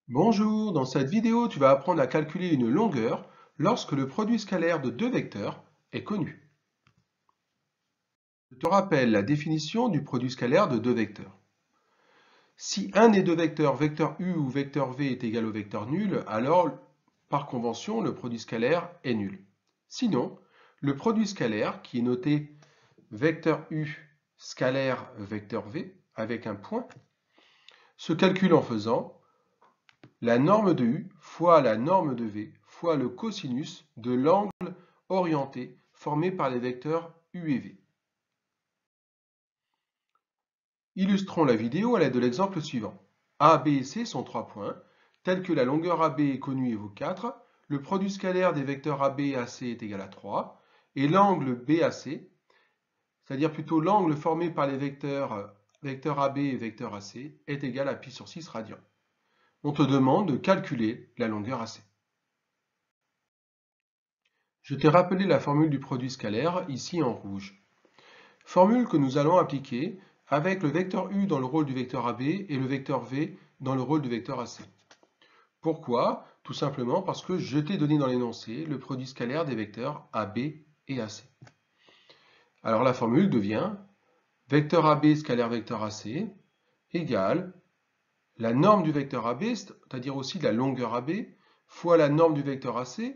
Bonjour, dans cette vidéo, tu vas apprendre à calculer une longueur lorsque le produit scalaire de deux vecteurs est connu. Je te rappelle la définition du produit scalaire de deux vecteurs. Si un des deux vecteurs, vecteur u ou vecteur v, est égal au vecteur nul, alors, par convention, le produit scalaire est nul. Sinon, le produit scalaire, qui est noté vecteur u scalaire vecteur v, avec un point, se calcule en faisant la norme de U fois la norme de V fois le cosinus de l'angle orienté formé par les vecteurs U et V. Illustrons la vidéo à l'aide de l'exemple suivant. A, B et C sont 3 points. Tel que la longueur AB est connue et vaut 4, le produit scalaire des vecteurs AB et AC est égal à 3, et l'angle BAC, c'est-à-dire plutôt l'angle formé par les vecteurs AB et vecteur AC, est égal à pi sur 6 radians. On te demande de calculer la longueur AC. Je t'ai rappelé la formule du produit scalaire, ici en rouge. Formule que nous allons appliquer avec le vecteur U dans le rôle du vecteur AB et le vecteur V dans le rôle du vecteur AC. Pourquoi? Tout simplement parce que je t'ai donné dans l'énoncé le produit scalaire des vecteurs AB et AC. Alors la formule devient vecteur AB scalaire vecteur AC égale la norme du vecteur AB, c'est-à-dire aussi la longueur AB, fois la norme du vecteur AC,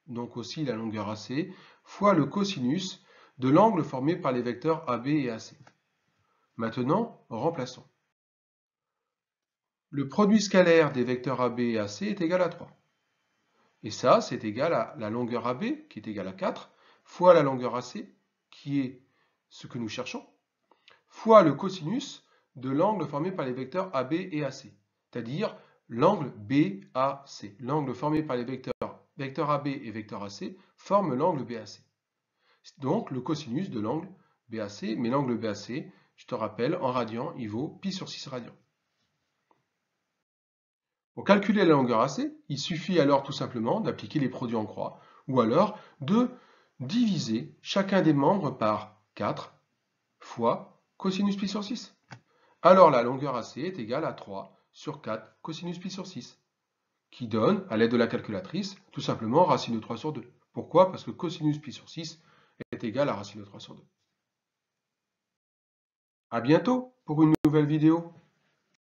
donc aussi la longueur AC, fois le cosinus de l'angle formé par les vecteurs AB et AC. Maintenant, remplaçons. Le produit scalaire des vecteurs AB et AC est égal à 3. Et ça, c'est égal à la longueur AB, qui est égale à 4, fois la longueur AC, qui est ce que nous cherchons, fois le cosinus de l'angle formé par les vecteurs AB et AC, c'est-à-dire l'angle BAC. L'angle formé par les vecteurs AB et vecteur AC forme l'angle BAC. Donc le cosinus de l'angle BAC, mais l'angle BAC, je te rappelle, en radians, il vaut pi sur 6 radians. Pour calculer la longueur AC, il suffit alors tout simplement d'appliquer les produits en croix, ou alors de diviser chacun des membres par 4 fois cosinus pi sur 6. Alors la longueur AC est égale à 3 sur 4 cosinus pi sur 6, qui donne, à l'aide de la calculatrice, tout simplement racine de 3 sur 2. Pourquoi? Parce que cosinus pi sur 6 est égal à racine de 3 sur 2. À bientôt pour une nouvelle vidéo.